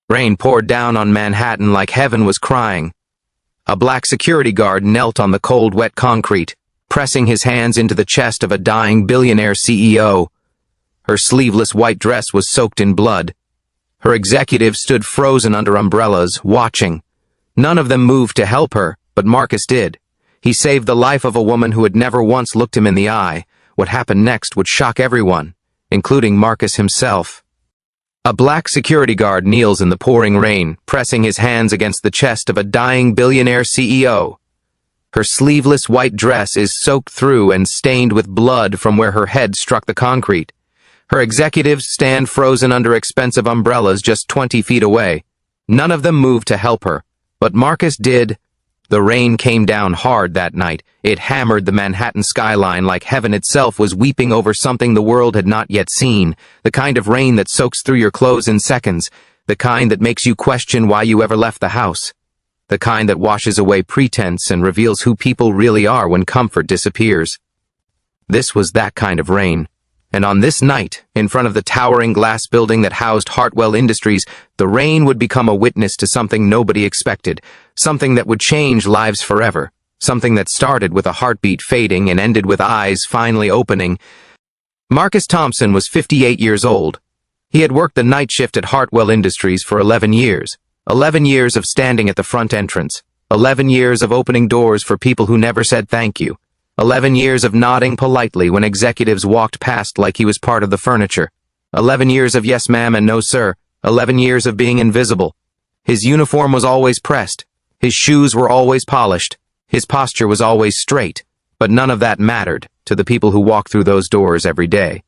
Rain poured down on Manhattan like heaven was crying. A black security guard knelt on the cold, wet concrete, pressing his hands into the chest of a dying billionaire CEO. Her sleeveless white dress was soaked in blood. Her executives stood frozen under umbrellas, watching. None of them moved to help her, but Marcus did. He saved the life of a woman who had never once looked him in the eye. What happened next would shock everyone, including Marcus himself. A black security guard kneels in the pouring rain, pressing his hands against the chest of a dying billionaire CEO. Her sleeveless white dress is soaked through and stained with blood from where her head struck the concrete. Her executives stand frozen under expensive umbrellas just 20 feet away. None of them moved to help her, but Marcus did. The rain came down hard that night. It hammered the Manhattan skyline like heaven itself was weeping over something the world had not yet seen, the kind of rain that soaks through your clothes in seconds, the kind that makes you question why you ever left the house, the kind that washes away pretense and reveals who people really are when comfort disappears. This was that kind of rain. And on this night, in front of the towering glass building that housed Hartwell Industries, the rain would become a witness to something nobody expected, something that would change lives forever, something that started with a heartbeat fading and ended with eyes finally opening. Marcus Thompson was 58 years old. He had worked the night shift at Hartwell Industries for 11 years. 11 years of standing at the front entrance. 11 years of opening doors for people who never said thank you. 11 years of nodding politely when executives walked past like he was part of the furniture. 11 years of yes ma'am and no sir. 11 years of being invisible. His uniform was always pressed. His shoes were always polished. His posture was always straight. But none of that mattered to the people who walked through those doors every day.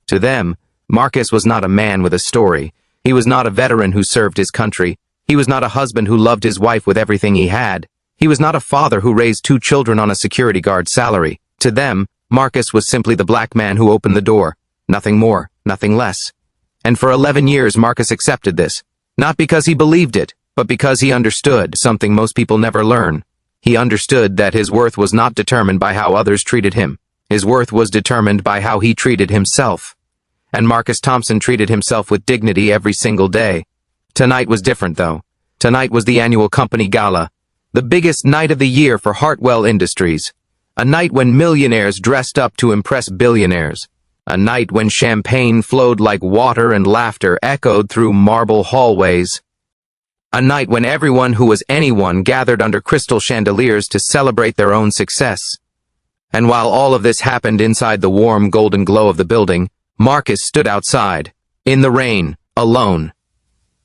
To them, Marcus was not a man with a story. He was not a veteran who served his country. He was not a husband who loved his wife with everything he had. He was not a father who raised 2 children on a security guard's salary. To them, Marcus was simply the black man who opened the door. Nothing more, nothing less. And for 11 years, Marcus accepted this. Not because he believed it, but because he understood something most people never learn. He understood that his worth was not determined by how others treated him. His worth was determined by how he treated himself. And Marcus Thompson treated himself with dignity every single day. Tonight was different, though. Tonight was the annual company gala. The biggest night of the year for Hartwell Industries. A night when millionaires dressed up to impress billionaires. A night when champagne flowed like water and laughter echoed through marble hallways. A night when everyone who was anyone gathered under crystal chandeliers to celebrate their own success. And while all of this happened inside the warm golden glow of the building, Marcus stood outside, in the rain, alone.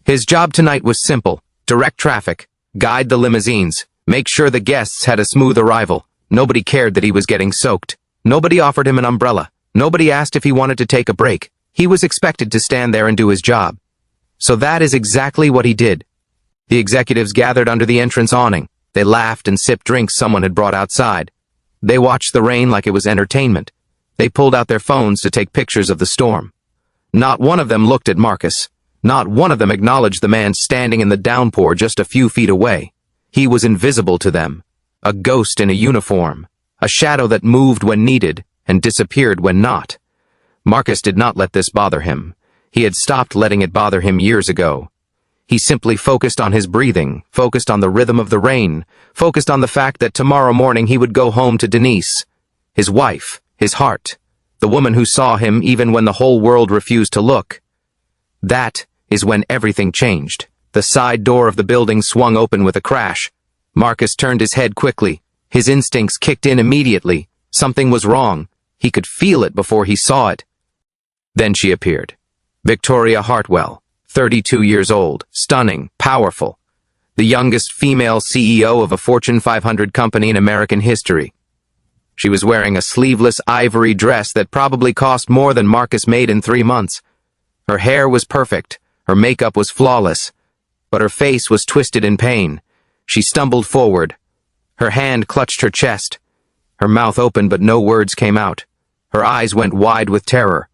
His job tonight was simple: direct traffic, guide the limousines, make sure the guests had a smooth arrival. Nobody cared that he was getting soaked. Nobody offered him an umbrella. Nobody asked if he wanted to take a break. He was expected to stand there and do his job. So that is exactly what he did. The executives gathered under the entrance awning. They laughed and sipped drinks someone had brought outside. They watched the rain like it was entertainment. They pulled out their phones to take pictures of the storm. Not one of them looked at Marcus. Not one of them acknowledged the man standing in the downpour just a few feet away. He was invisible to them. A ghost in a uniform. A shadow that moved when needed and disappeared when not. Marcus did not let this bother him. He had stopped letting it bother him years ago. He simply focused on his breathing, focused on the rhythm of the rain, focused on the fact that tomorrow morning he would go home to Denise, his wife, his heart, the woman who saw him even when the whole world refused to look. That is when everything changed. The side door of the building swung open with a crash. Marcus turned his head quickly. His instincts kicked in immediately. Something was wrong. He could feel it before he saw it. Then she appeared. Victoria Hartwell, 32 years old, stunning, powerful. The youngest female CEO of a Fortune 500 company in American history. She was wearing a sleeveless ivory dress that probably cost more than Marcus made in 3 months. Her hair was perfect. Her makeup was flawless. But her face was twisted in pain. She stumbled forward. Her hand clutched her chest. Her mouth opened but no words came out. Her eyes went wide with terror.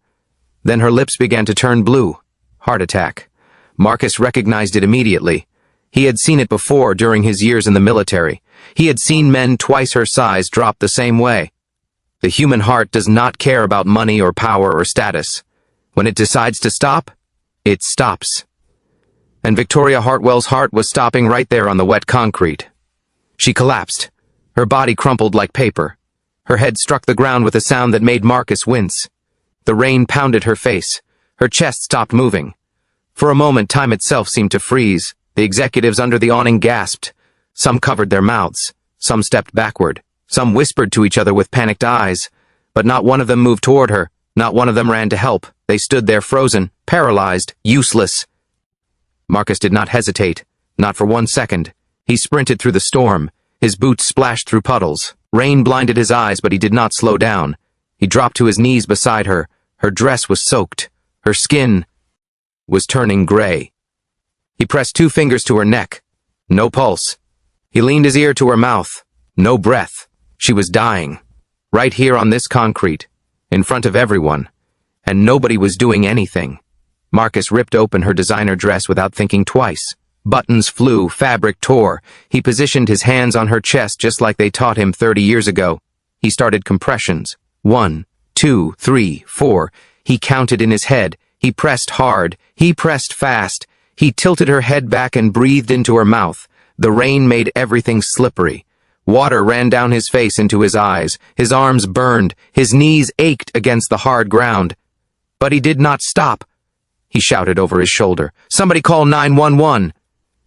Then her lips began to turn blue. Heart attack. Marcus recognized it immediately. He had seen it before during his years in the military. He had seen men twice her size drop the same way. The human heart does not care about money or power or status. When it decides to stop, it stops. and Victoria Hartwell's heart was stopping right there on the wet concrete. She collapsed. Her body crumpled like paper. Her head struck the ground with a sound that made Marcus wince. The rain pounded her face. Her chest stopped moving. For a moment, time itself seemed to freeze. The executives under the awning gasped. Some covered their mouths. Some stepped backward. Some whispered to each other with panicked eyes. But not one of them moved toward her. Not one of them ran to help. They stood there frozen, paralyzed, useless. Marcus did not hesitate. Not for 1 second. He sprinted through the storm. His boots splashed through puddles. Rain blinded his eyes, but he did not slow down. He dropped to his knees beside her. Her dress was soaked. Her skin was turning gray. He pressed 2 fingers to her neck. No pulse. He leaned his ear to her mouth. No breath. She was dying. Right here on this concrete. In front of everyone. And nobody was doing anything. Marcus ripped open her designer dress without thinking twice. Buttons flew, fabric tore. He positioned his hands on her chest just like they taught him 30 years ago. He started compressions. 1, 2, 3, 4. He counted in his head. He pressed hard. He pressed fast. He tilted her head back and breathed into her mouth. The rain made everything slippery. Water ran down his face into his eyes. His arms burned. His knees ached against the hard ground. But he did not stop. He shouted over his shoulder, "Somebody call 911!"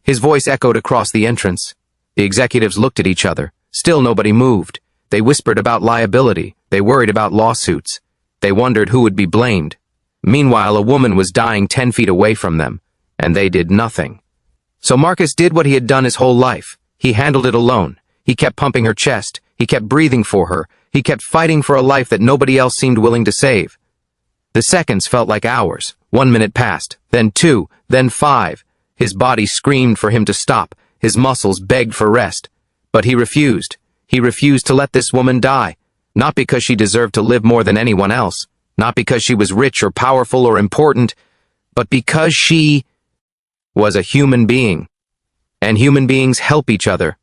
His voice echoed across the entrance. The executives looked at each other. Still nobody moved. They whispered about liability. They worried about lawsuits. They wondered who would be blamed. Meanwhile, a woman was dying 10 feet away from them, and they did nothing. So Marcus did what he had done his whole life. He handled it alone. He kept pumping her chest. He kept breathing for her. He kept fighting for a life that nobody else seemed willing to save. The seconds felt like hours. 1 minute passed, then 2, then 5. His body screamed for him to stop. His muscles begged for rest. But he refused. He refused to let this woman die. Not because she deserved to live more than anyone else. Not because she was rich or powerful or important. But because she was a human being. And human beings help each other.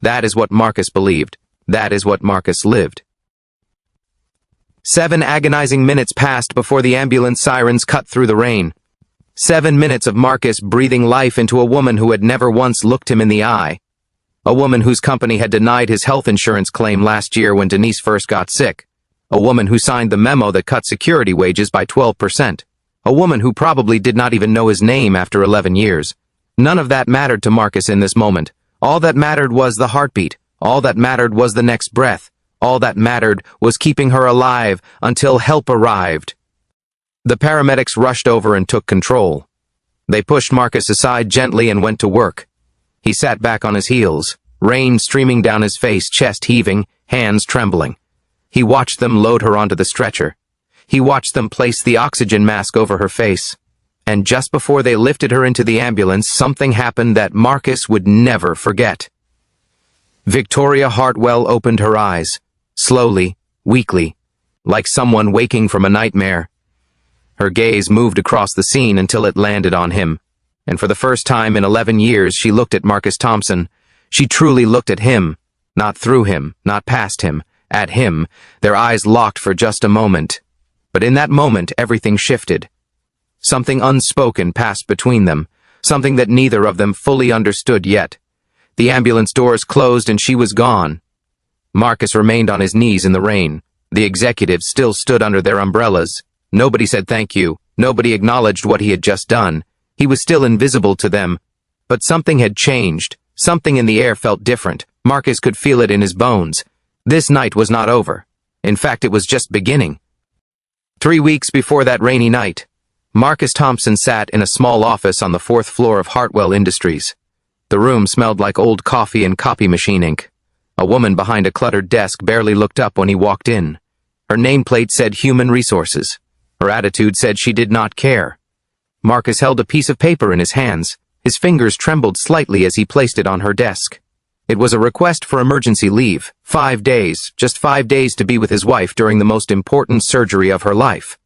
That is what Marcus believed. That is what Marcus lived. 7 agonizing minutes passed before the ambulance sirens cut through the rain. 7 minutes of Marcus breathing life into a woman who had never once looked him in the eye. A woman whose company had denied his health insurance claim last year when Denise first got sick. A woman who signed the memo that cut security wages by 12%. A woman who probably did not even know his name after 11 years. None of that mattered to Marcus in this moment. All that mattered was the heartbeat. All that mattered was the next breath. All that mattered was keeping her alive until help arrived. The paramedics rushed over and took control. They pushed Marcus aside gently and went to work. He sat back on his heels, rain streaming down his face, chest heaving, hands trembling. He watched them load her onto the stretcher. He watched them place the oxygen mask over her face. And just before they lifted her into the ambulance, something happened that Marcus would never forget. Victoria Hartwell opened her eyes, slowly, weakly, like someone waking from a nightmare. Her gaze moved across the scene until it landed on him. And for the first time in 11 years, she looked at Marcus Thompson. She truly looked at him, not through him, not past him, at him. Their eyes locked for just a moment. But in that moment, everything shifted. Something unspoken passed between them, something that neither of them fully understood yet. The ambulance doors closed and she was gone. Marcus remained on his knees in the rain. The executives still stood under their umbrellas. Nobody said thank you. Nobody acknowledged what he had just done. He was still invisible to them. But something had changed. Something in the air felt different. Marcus could feel it in his bones. This night was not over. In fact, it was just beginning. 3 weeks before that rainy night, Marcus Thompson sat in a small office on the 4th floor of Hartwell Industries. The room smelled like old coffee and copy machine ink. A woman behind a cluttered desk barely looked up when he walked in. Her nameplate said Human Resources. Her attitude said she did not care. Marcus held a piece of paper in his hands. His fingers trembled slightly as he placed it on her desk. It was a request for emergency leave. 5 days, just 5 days to be with his wife during the most important surgery of her life.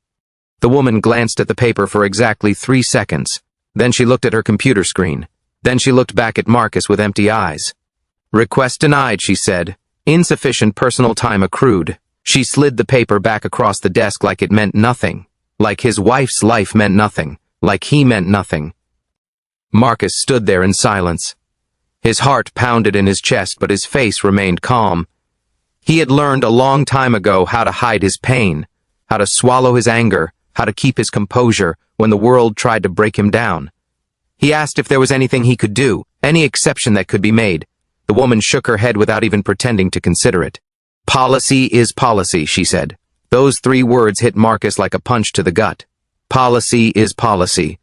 The woman glanced at the paper for exactly 3 seconds. Then she looked at her computer screen. Then she looked back at Marcus with empty eyes. "Request denied," she said. "Insufficient personal time accrued." She slid the paper back across the desk like it meant nothing. Like his wife's life meant nothing. Like he meant nothing. Marcus stood there in silence. His heart pounded in his chest, but his face remained calm. He had learned a long time ago how to hide his pain, how to swallow his anger, how to keep his composure when the world tried to break him down. He asked if there was anything he could do, any exception that could be made. The woman shook her head without even pretending to consider it. "Policy is policy," she said. Those 3 words hit Marcus like a punch to the gut. Policy is policy.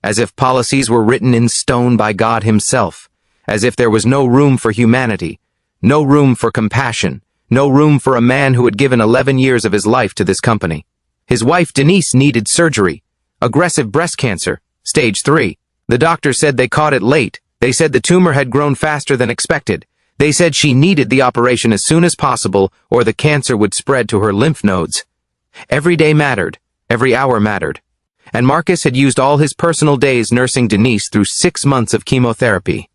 As if policies were written in stone by God himself. As if there was no room for humanity, no room for compassion, no room for a man who had given 11 years of his life to this company. His wife Denise needed surgery. Aggressive breast cancer, stage 3. The doctor said they caught it late. They said the tumor had grown faster than expected. They said she needed the operation as soon as possible or the cancer would spread to her lymph nodes. Every day mattered. Every hour mattered. And Marcus had used all his personal days nursing Denise through 6 months of chemotherapy.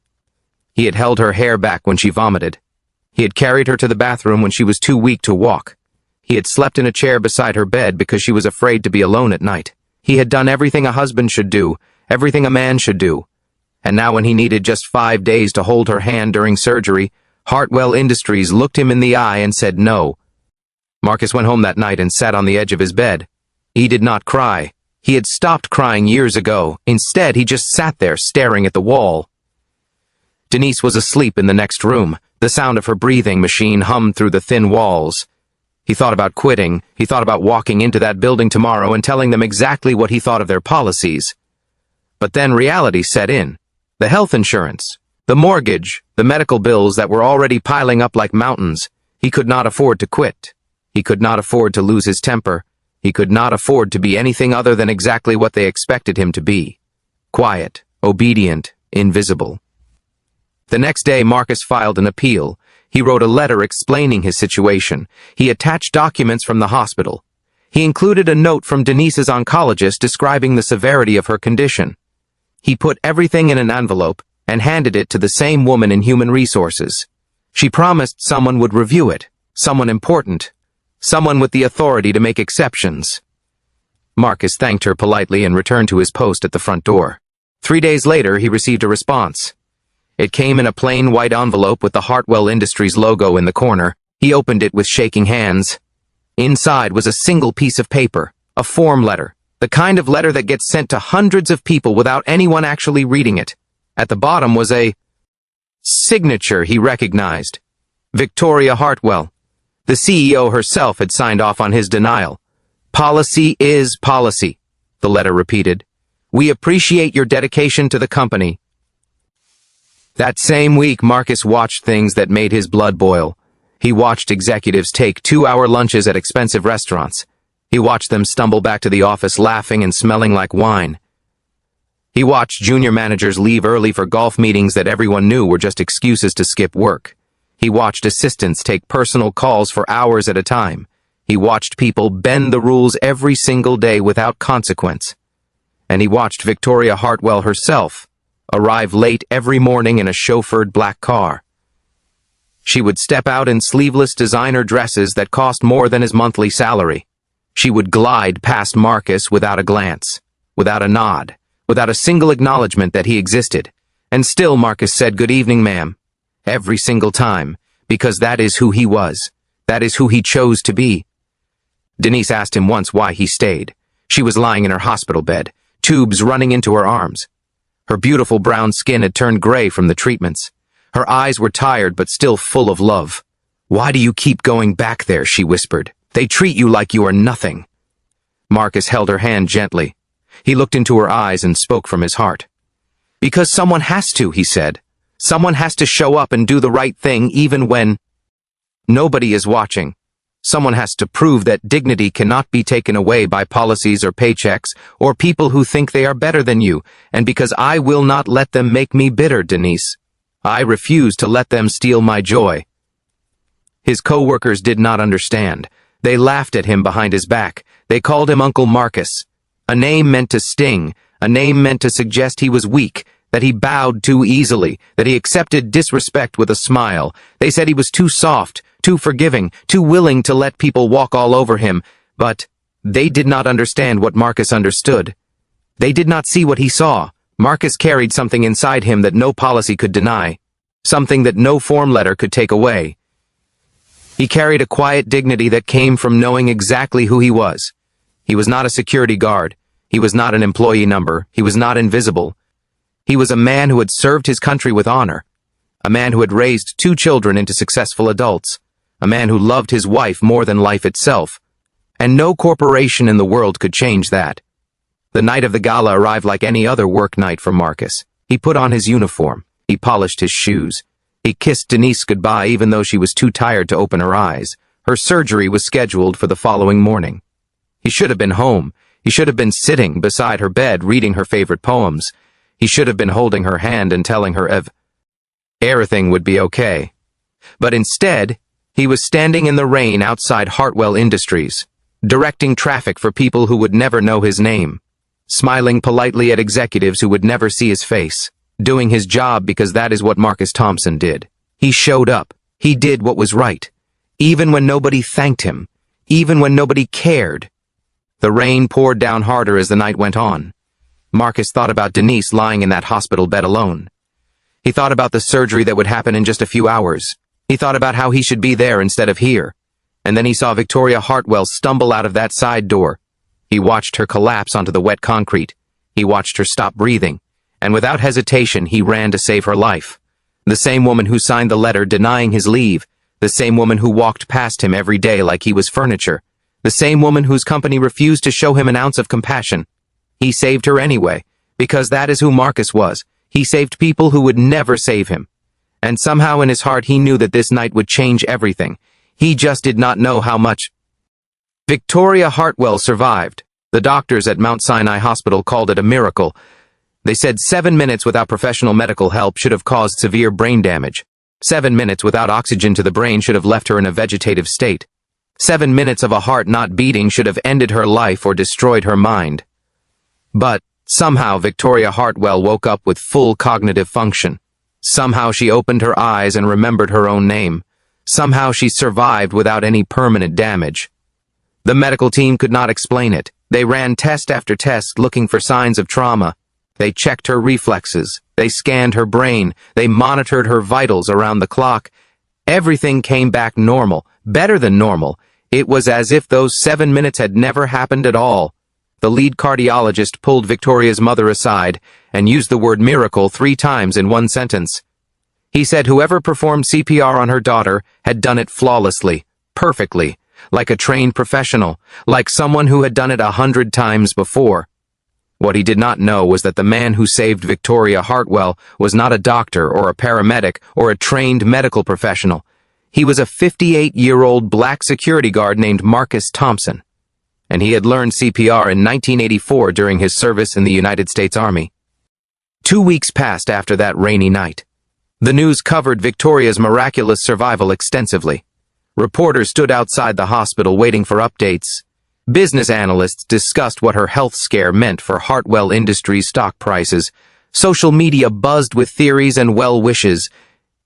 He had held her hair back when she vomited. He had carried her to the bathroom when she was too weak to walk. He had slept in a chair beside her bed because she was afraid to be alone at night. He had done everything a husband should do, everything a man should do. And now when he needed just 5 days to hold her hand during surgery, Hartwell Industries looked him in the eye and said no. Marcus went home that night and sat on the edge of his bed. He did not cry. He had stopped crying years ago. Instead, he just sat there staring at the wall. Denise was asleep in the next room. The sound of her breathing machine hummed through the thin walls. He thought about quitting. He thought about walking into that building tomorrow and telling them exactly what he thought of their policies. But then reality set in. The health insurance, the mortgage, the medical bills that were already piling up like mountains. He could not afford to quit. He could not afford to lose his temper. He could not afford to be anything other than exactly what they expected him to be. Quiet, obedient, invisible. The next day, Marcus filed an appeal. He wrote a letter explaining his situation. He attached documents from the hospital. He included a note from Denise's oncologist describing the severity of her condition. He put everything in an envelope and handed it to the same woman in human resources. She promised someone would review it, someone important, someone with the authority to make exceptions. Marcus thanked her politely and returned to his post at the front door. 3 days later, he received a response. It came in a plain white envelope with the Hartwell Industries logo in the corner. He opened it with shaking hands. Inside was a single piece of paper, a form letter, the kind of letter that gets sent to hundreds of people without anyone actually reading it. At the bottom was a signature he recognized. Victoria Hartwell. The CEO herself had signed off on his denial. "Policy is policy," the letter repeated. "We appreciate your dedication to the company." That same week, Marcus watched things that made his blood boil. He watched executives take 2-hour lunches at expensive restaurants. He watched them stumble back to the office laughing and smelling like wine. He watched junior managers leave early for golf meetings that everyone knew were just excuses to skip work. He watched assistants take personal calls for hours at a time. He watched people bend the rules every single day without consequence. And he watched Victoria Hartwell herself arrive late every morning in a chauffeured black car. She would step out in sleeveless designer dresses that cost more than his monthly salary. She would glide past Marcus without a glance, without a nod, without a single acknowledgement that he existed. And still Marcus said, "Good evening, ma'am," every single time, because that is who he was. That is who he chose to be. Denise asked him once why he stayed. She was lying in her hospital bed, tubes running into her arms. Her beautiful brown skin had turned gray from the treatments. Her eyes were tired but still full of love. "Why do you keep going back there?" she whispered. "They treat you like you are nothing." Marcus held her hand gently. He looked into her eyes and spoke from his heart. "Because someone has to," he said. "Someone has to show up and do the right thing even when nobody is watching. Someone has to prove that dignity cannot be taken away by policies or paychecks or people who think they are better than you, and because I will not let them make me bitter, Denise. I refuse to let them steal my joy." His co-workers did not understand. They laughed at him behind his back. They called him Uncle Marcus. A name meant to sting, a name meant to suggest he was weak, that he bowed too easily, that he accepted disrespect with a smile. They said he was too soft, too forgiving, too willing to let people walk all over him, but they did not understand what Marcus understood. They did not see what he saw. Marcus carried something inside him that no policy could deny, something that no form letter could take away. He carried a quiet dignity that came from knowing exactly who he was. He was not a security guard. He was not an employee number. He was not invisible. He was a man who had served his country with honor, a man who had raised 2 children into successful adults, a man who loved his wife more than life itself, and no corporation in the world could change that. The night of the gala arrived like any other work night for Marcus. He put on his uniform. He polished his shoes. He kissed Denise goodbye even though she was too tired to open her eyes. Her surgery was scheduled for the following morning. He should have been home. He should have been sitting beside her bed reading her favorite poems. He should have been holding her hand and telling her everything would be okay. But instead, he was standing in the rain outside Hartwell Industries, directing traffic for people who would never know his name, smiling politely at executives who would never see his face, doing his job because that is what Marcus Thompson did. He showed up. He did what was right, even when nobody thanked him, even when nobody cared. The rain poured down harder as the night went on. Marcus thought about Denise lying in that hospital bed alone. He thought about the surgery that would happen in just a few hours. He thought about how he should be there instead of here. And then he saw Victoria Hartwell stumble out of that side door. He watched her collapse onto the wet concrete. He watched her stop breathing. And without hesitation, he ran to save her life. The same woman who signed the letter denying his leave. The same woman who walked past him every day like he was furniture. The same woman whose company refused to show him an ounce of compassion. He saved her anyway, because that is who Marcus was. He saved people who would never save him. And somehow in his heart he knew that this night would change everything. He just did not know how much. Victoria Hartwell survived. The doctors at Mount Sinai Hospital called it a miracle. They said 7 minutes without professional medical help should have caused severe brain damage. 7 minutes without oxygen to the brain should have left her in a vegetative state. 7 minutes of a heart not beating should have ended her life or destroyed her mind. But somehow Victoria Hartwell woke up with full cognitive function. Somehow she opened her eyes and remembered her own name. Somehow she survived without any permanent damage. The medical team could not explain it. They ran test after test looking for signs of trauma. They checked her reflexes. They scanned her brain. They monitored her vitals around the clock. Everything came back normal, better than normal. It was as if those 7 minutes had never happened at all. The lead cardiologist pulled Victoria's mother aside and used the word miracle 3 times in one sentence. He said whoever performed CPR on her daughter had done it flawlessly, perfectly, like a trained professional, like someone who had done it 100 times before. What he did not know was that the man who saved Victoria Hartwell was not a doctor or a paramedic or a trained medical professional. He was a 58-year-old black security guard named Marcus Thompson, and he had learned CPR in 1984 during his service in the United States Army. 2 weeks passed after that rainy night. The news covered Victoria's miraculous survival extensively. Reporters stood outside the hospital waiting for updates. Business analysts discussed what her health scare meant for Hartwell Industries stock prices. Social media buzzed with theories and well wishes.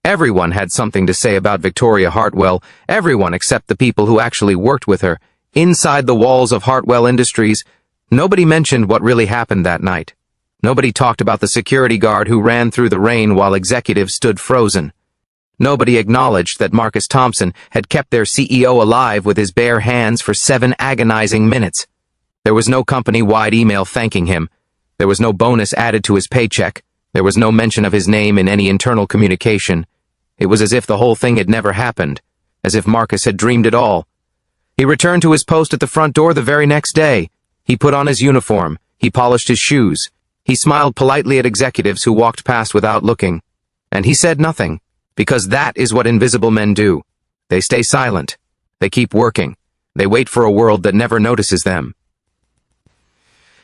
Everyone had something to say about Victoria Hartwell, everyone except the people who actually worked with her. Inside the walls of Hartwell Industries, nobody mentioned what really happened that night. Nobody talked about the security guard who ran through the rain while executives stood frozen. Nobody acknowledged that Marcus Thompson had kept their CEO alive with his bare hands for 7 agonizing minutes. There was no company-wide email thanking him. There was no bonus added to his paycheck. There was no mention of his name in any internal communication. It was as if the whole thing had never happened, as if Marcus had dreamed it all. He returned to his post at the front door the very next day. He put on his uniform. He polished his shoes. He smiled politely at executives who walked past without looking. And he said nothing, because that is what invisible men do. They stay silent. They keep working. They wait for a world that never notices them.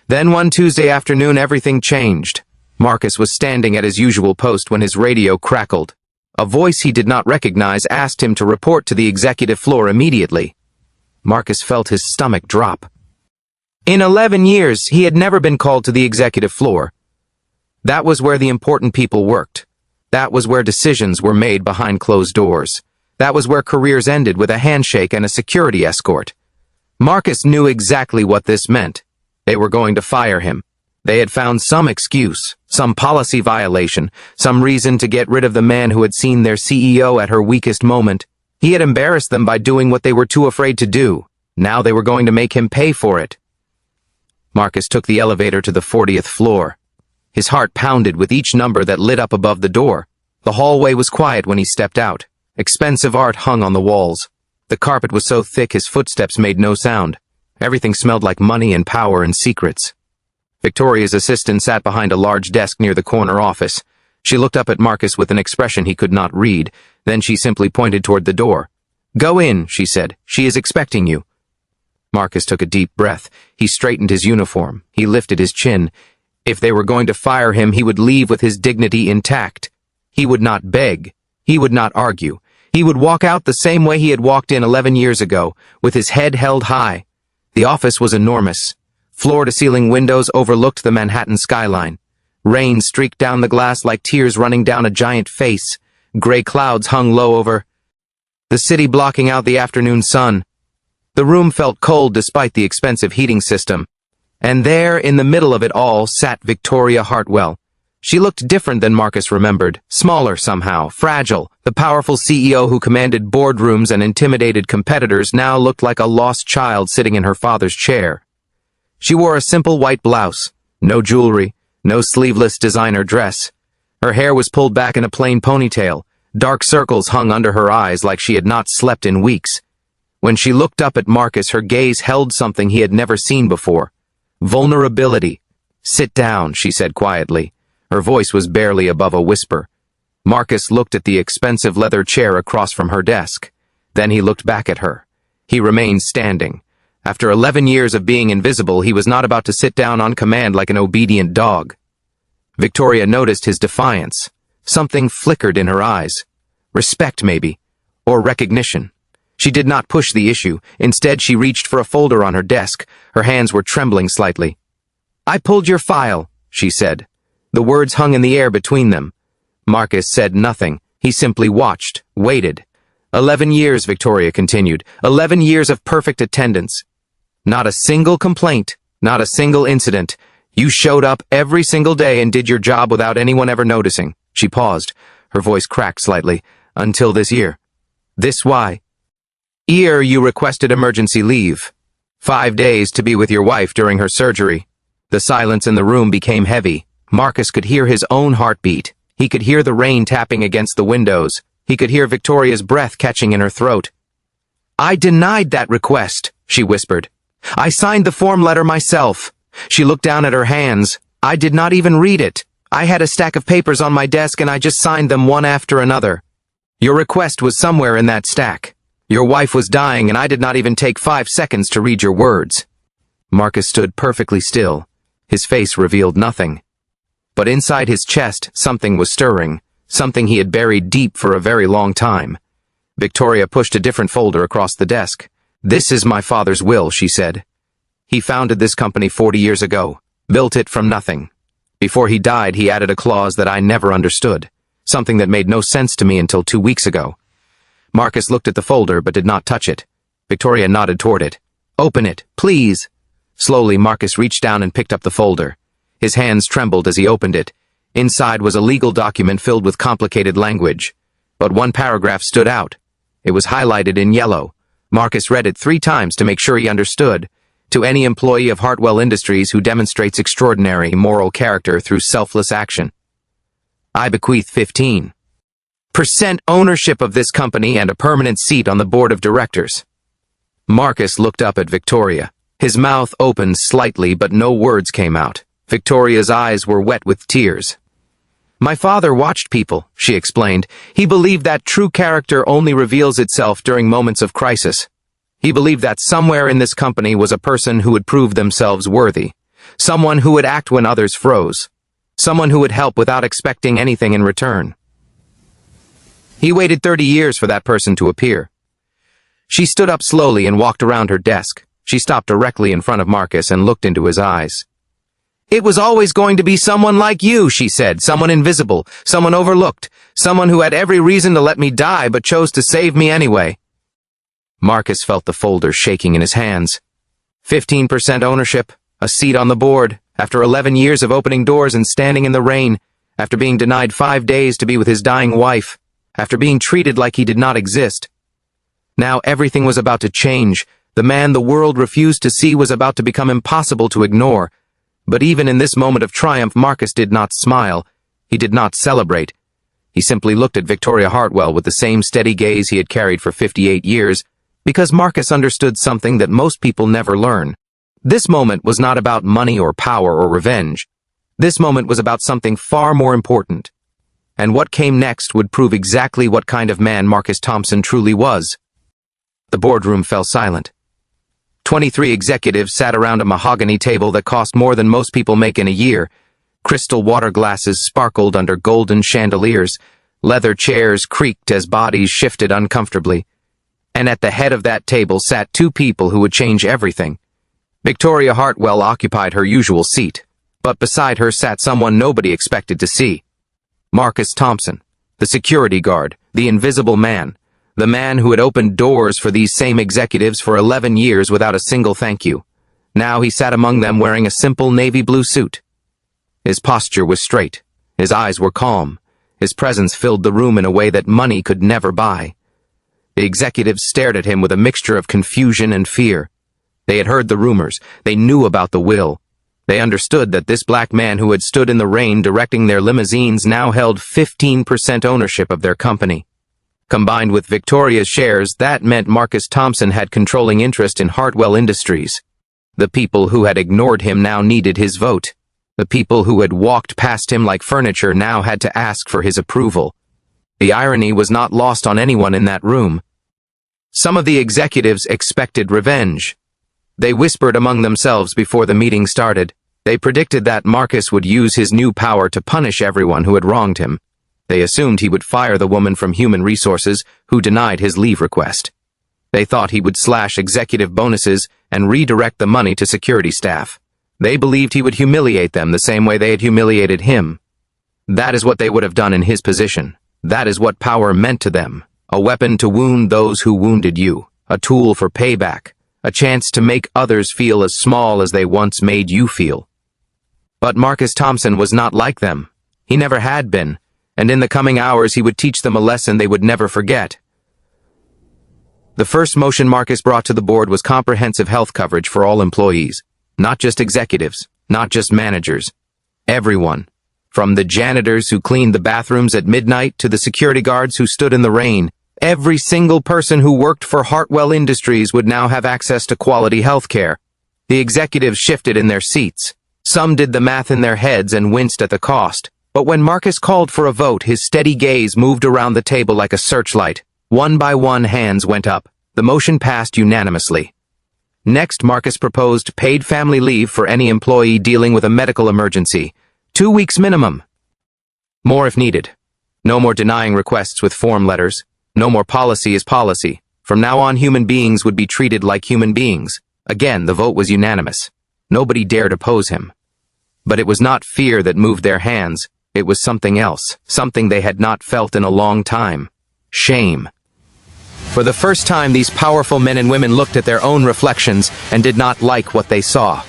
Then one Tuesday afternoon, everything changed. Marcus was standing at his usual post when his radio crackled. A voice he did not recognize asked him to report to the executive floor immediately. Marcus felt his stomach drop. In 11 years, he had never been called to the executive floor. That was where the important people worked. That was where decisions were made behind closed doors. That was where careers ended with a handshake and a security escort. Marcus knew exactly what this meant. They were going to fire him. They had found some excuse, some policy violation, some reason to get rid of the man who had seen their CEO at her weakest moment. He had embarrassed them by doing what they were too afraid to do. Now they were going to make him pay for it. Marcus took the elevator to the 40th floor. His heart pounded with each number that lit up above the door. The hallway was quiet when he stepped out. Expensive art hung on the walls. The carpet was so thick his footsteps made no sound. Everything smelled like money and power and secrets. Victoria's assistant sat behind a large desk near the corner office. She looked up at Marcus with an expression he could not read. Then she simply pointed toward the door. "Go in," she said. "She is expecting you." Marcus took a deep breath. He straightened his uniform. He lifted his chin. If they were going to fire him, he would leave with his dignity intact. He would not beg. He would not argue. He would walk out the same way he had walked in 11 years ago, with his head held high. The office was enormous. Floor-to-ceiling windows overlooked the Manhattan skyline. Rain streaked down the glass like tears running down a giant face. Gray clouds hung low over the city, blocking out the afternoon sun. The room felt cold despite the expensive heating system. And there, in the middle of it all, sat Victoria Hartwell. She looked different than Marcus remembered, smaller somehow, fragile. The powerful CEO who commanded boardrooms and intimidated competitors now looked like a lost child sitting in her father's chair. She wore a simple white blouse, no jewelry, no sleeveless designer dress. Her hair was pulled back in a plain ponytail. Dark circles hung under her eyes like she had not slept in weeks. When she looked up at Marcus, her gaze held something he had never seen before. Vulnerability. "Sit down," she said quietly. Her voice was barely above a whisper. Marcus looked at the expensive leather chair across from her desk. Then he looked back at her. He remained standing. After 11 years of being invisible, he was not about to sit down on command like an obedient dog. Victoria noticed his defiance. Something flickered in her eyes. Respect, maybe. Or recognition. She did not push the issue. Instead, she reached for a folder on her desk. Her hands were trembling slightly. "I pulled your file," she said. The words hung in the air between them. Marcus said nothing. He simply watched, waited. 11 years, Victoria continued. 11 years of perfect attendance. Not a single complaint, not a single incident. You showed up every single day and did your job without anyone ever noticing. She paused. Her voice cracked slightly. Until this year. This why? Year you requested emergency leave. 5 days to be with your wife during her surgery. The silence in the room became heavy. Marcus could hear his own heartbeat. He could hear the rain tapping against the windows. He could hear Victoria's breath catching in her throat. "I denied that request," she whispered. "I signed the form letter myself." She looked down at her hands. "I did not even read it. I had a stack of papers on my desk and I just signed them one after another. Your request was somewhere in that stack. Your wife was dying and I did not even take 5 seconds to read your words." Marcus stood perfectly still. His face revealed nothing. But inside his chest, something was stirring, something he had buried deep for a very long time. Victoria pushed a different folder across the desk. "This is my father's will," she said. "He founded this company 40 years ago, built it from nothing. Before he died, he added a clause that I never understood, something that made no sense to me until 2 weeks ago." Marcus looked at the folder but did not touch it. Victoria nodded toward it. "Open it, please." Slowly, Marcus reached down and picked up the folder. His hands trembled as he opened it. Inside was a legal document filled with complicated language. But one paragraph stood out. It was highlighted in yellow. Marcus read it 3 times to make sure he understood. "To any employee of Hartwell Industries who demonstrates extraordinary moral character through selfless action, I bequeath 15% ownership of this company and a permanent seat on the board of directors." Marcus looked up at Victoria. His mouth opened slightly, but no words came out. Victoria's eyes were wet with tears. "My father watched people," she explained. "He believed that true character only reveals itself during moments of crisis. He believed that somewhere in this company was a person who would prove themselves worthy, someone who would act when others froze, someone who would help without expecting anything in return. He waited 30 years for that person to appear." She stood up slowly and walked around her desk. She stopped directly in front of Marcus and looked into his eyes. "It was always going to be someone like you," she said, "someone invisible, someone overlooked, someone who had every reason to let me die but chose to save me anyway." Marcus felt the folder shaking in his hands. 15% ownership, a seat on the board, After 11 years of opening doors and standing in the rain, after being denied 5 days to be with his dying wife, after being treated like he did not exist. Now everything was about to change. The man the world refused to see was about to become impossible to ignore. But even in this moment of triumph, Marcus did not smile. He did not celebrate. He simply looked at Victoria Hartwell with the same steady gaze he had carried for 58 years, because Marcus understood something that most people never learn. This moment was not about money or power or revenge. This moment was about something far more important. And what came next would prove exactly what kind of man Marcus Thompson truly was. The boardroom fell silent. 23 executives sat around a mahogany table that cost more than most people make in a year. Crystal water glasses sparkled under golden chandeliers. Leather chairs creaked as bodies shifted uncomfortably. And at the head of that table sat two people who would change everything. Victoria Hartwell occupied her usual seat, but beside her sat someone nobody expected to see. Marcus Thompson, the security guard, the invisible man, the man who had opened doors for these same executives for 11 years without a single thank you. Now he sat among them wearing a simple navy blue suit. His posture was straight. His eyes were calm. His presence filled the room in a way that money could never buy. The executives stared at him with a mixture of confusion and fear. They had heard the rumors. They knew about the will. They understood that this black man who had stood in the rain directing their limousines now held 15% ownership of their company. Combined with Victoria's shares, that meant Marcus Thompson had controlling interest in Hartwell Industries. The people who had ignored him now needed his vote. The people who had walked past him like furniture now had to ask for his approval. The irony was not lost on anyone in that room. Some of the executives expected revenge. They whispered among themselves before the meeting started. They predicted that Marcus would use his new power to punish everyone who had wronged him. They assumed he would fire the woman from Human Resources who denied his leave request. They thought he would slash executive bonuses and redirect the money to security staff. They believed he would humiliate them the same way they had humiliated him. That is what they would have done in his position. That is what power meant to them. A weapon to wound those who wounded you. A tool for payback. A chance to make others feel as small as they once made you feel. But Marcus Thompson was not like them. He never had been. And in the coming hours he would teach them a lesson they would never forget. The first motion Marcus brought to the board was comprehensive health coverage for all employees. Not just executives, not just managers. Everyone. From the janitors who cleaned the bathrooms at midnight to the security guards who stood in the rain. Every single person who worked for Hartwell Industries would now have access to quality health care. The executives shifted in their seats. Some did the math in their heads and winced at the cost. But when Marcus called for a vote, his steady gaze moved around the table like a searchlight. One by one, hands went up. The motion passed unanimously. Next, Marcus proposed paid family leave for any employee dealing with a medical emergency. 2 weeks minimum. More if needed. No more denying requests with form letters. No more policy is policy. From now on, human beings would be treated like human beings. Again, the vote was unanimous. Nobody dared oppose him. But it was not fear that moved their hands. It was something else, something they had not felt in a long time. Shame. For the first time, these powerful men and women looked at their own reflections and did not like what they saw.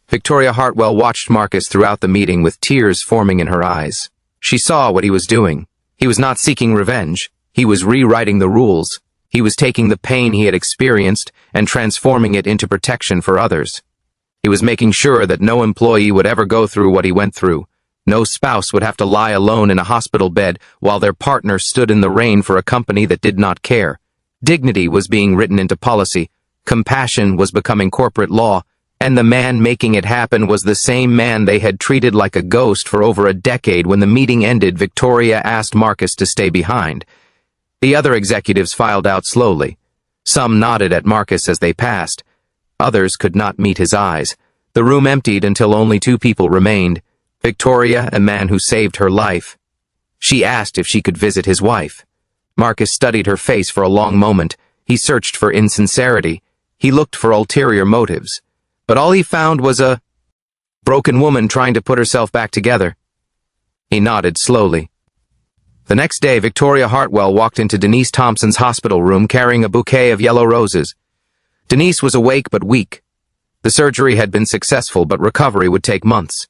Victoria Hartwell watched Marcus throughout the meeting with tears forming in her eyes. She saw what he was doing. He was not seeking revenge. He was rewriting the rules. He was taking the pain he had experienced and transforming it into protection for others. He was making sure that no employee would ever go through what he went through. No spouse would have to lie alone in a hospital bed while their partner stood in the rain for a company that did not care. Dignity was being written into policy. Compassion was becoming corporate law. And the man making it happen was the same man they had treated like a ghost for over a decade. When the meeting ended, Victoria asked Marcus to stay behind. The other executives filed out slowly. Some nodded at Marcus as they passed. Others could not meet his eyes. The room emptied until only two people remained. Victoria, a man who saved her life. She asked if she could visit his wife. Marcus studied her face for a long moment. He searched for insincerity. He looked for ulterior motives. But all he found was a broken woman trying to put herself back together. He nodded slowly. The next day, Victoria Hartwell walked into Denise Thompson's hospital room carrying a bouquet of yellow roses. Denise was awake but weak. The surgery had been successful, but recovery would take months.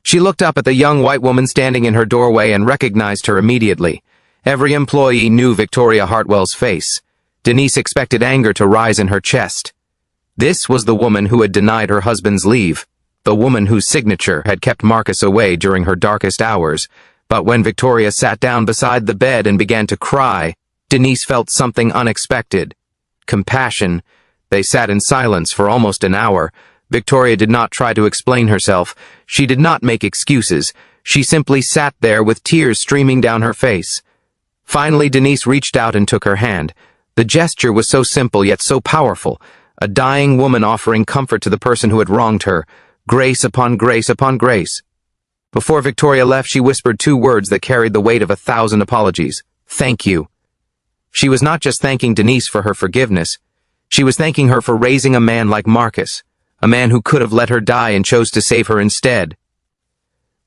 She looked up at the young white woman standing in her doorway and recognized her immediately. Every employee knew Victoria Hartwell's face. Denise expected anger to rise in her chest. This was the woman who had denied her husband's leave, the woman whose signature had kept Marcus away during her darkest hours. But when Victoria sat down beside the bed and began to cry, Denise felt something unexpected. Compassion. They sat in silence for almost an hour. Victoria did not try to explain herself. She did not make excuses. She simply sat there with tears streaming down her face. Finally, Denise reached out and took her hand. The gesture was so simple yet so powerful. A dying woman offering comfort to the person who had wronged her. Grace upon grace upon grace. Before Victoria left, she whispered 2 words that carried the weight of 1,000 apologies. Thank you. She was not just thanking Denise for her forgiveness. She was thanking her for raising a man like Marcus, a man who could have let her die and chose to save her instead.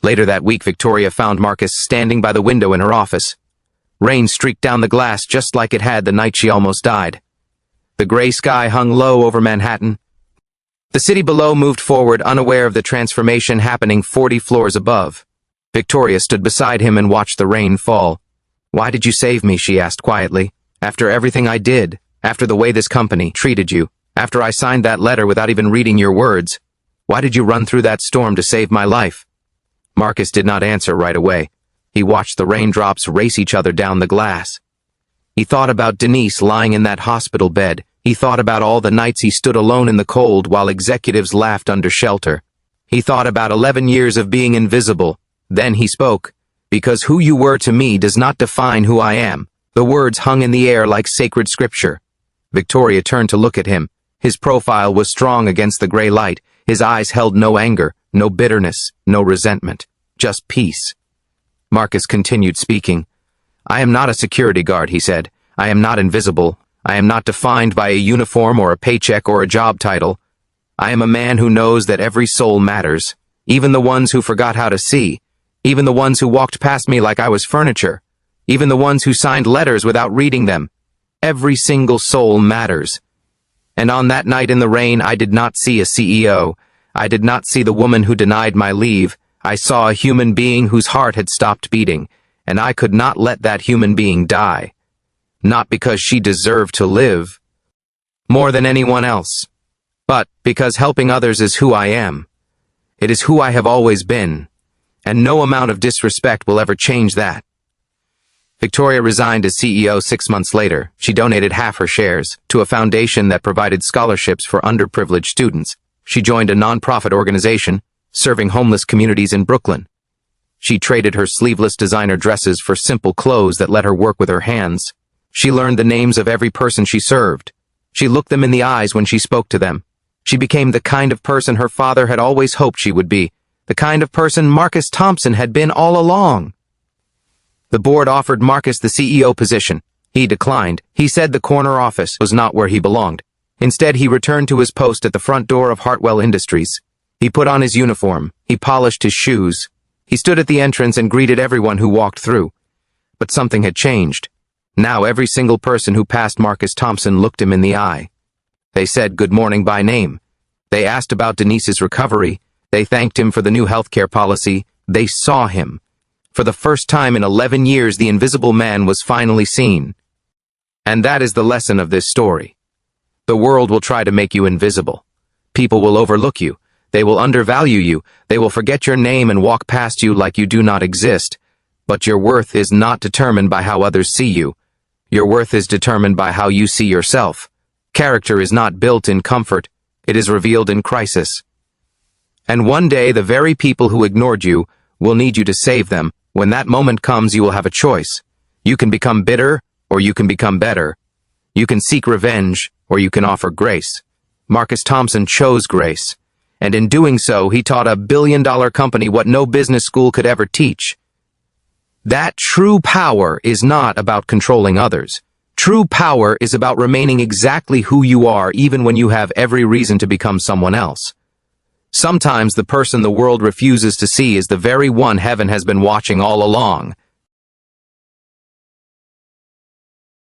Later that week, Victoria found Marcus standing by the window in her office. Rain streaked down the glass just like it had the night she almost died. The gray sky hung low over Manhattan. The city below moved forward, unaware of the transformation happening 40 floors above. Victoria stood beside him and watched the rain fall. "Why did you save me?" she asked quietly. "After everything I did, after the way this company treated you, after I signed that letter without even reading your words, why did you run through that storm to save my life?" Marcus did not answer right away. He watched the raindrops race each other down the glass. He thought about Denise lying in that hospital bed. He thought about all the nights he stood alone in the cold while executives laughed under shelter. He thought about 11 years of being invisible. Then he spoke. "Because who you were to me does not define who I am." The words hung in the air like sacred scripture. Victoria turned to look at him. His profile was strong against the gray light. His eyes held no anger, no bitterness, no resentment, just peace. Marcus continued speaking. "I am not a security guard," he said. "I am not invisible. I am not defined by a uniform or a paycheck or a job title. I am a man who knows that every soul matters, even the ones who forgot how to see, even the ones who walked past me like I was furniture, even the ones who signed letters without reading them. Every single soul matters. And on that night in the rain, I did not see a CEO. I did not see the woman who denied my leave. I saw a human being whose heart had stopped beating, and I could not let that human being die. Not because she deserved to live more than anyone else, but because helping others is who I am. It is who I have always been, and no amount of disrespect will ever change that." Victoria resigned as CEO 6 months later. She donated half her shares to a foundation that provided scholarships for underprivileged students. She joined a nonprofit organization serving homeless communities in Brooklyn. She traded her sleeveless designer dresses for simple clothes that let her work with her hands. She learned the names of every person she served. She looked them in the eyes when she spoke to them. She became the kind of person her father had always hoped she would be, the kind of person Marcus Thompson had been all along. The board offered Marcus the CEO position. He declined. He said the corner office was not where he belonged. Instead, he returned to his post at the front door of Hartwell Industries. He put on his uniform. He polished his shoes. He stood at the entrance and greeted everyone who walked through. But something had changed. Now every single person who passed Marcus Thompson looked him in the eye. They said good morning by name. They asked about Denise's recovery. They thanked him for the new healthcare policy. They saw him. For the first time in 11 years, the invisible man was finally seen. And that is the lesson of this story. The world will try to make you invisible. People will overlook you. They will undervalue you. They will forget your name and walk past you like you do not exist. But your worth is not determined by how others see you. Your worth is determined by how you see yourself. Character is not built in comfort. It is revealed in crisis. And one day, the very people who ignored you will need you to save them. When that moment comes, you will have a choice. You can become bitter, or you can become better. You can seek revenge, or you can offer grace. Marcus Thompson chose grace. And in doing so, he taught a billion-dollar company what no business school could ever teach. That true power is not about controlling others. True power is about remaining exactly who you are even when you have every reason to become someone else. Sometimes the person the world refuses to see is the very one heaven has been watching all along.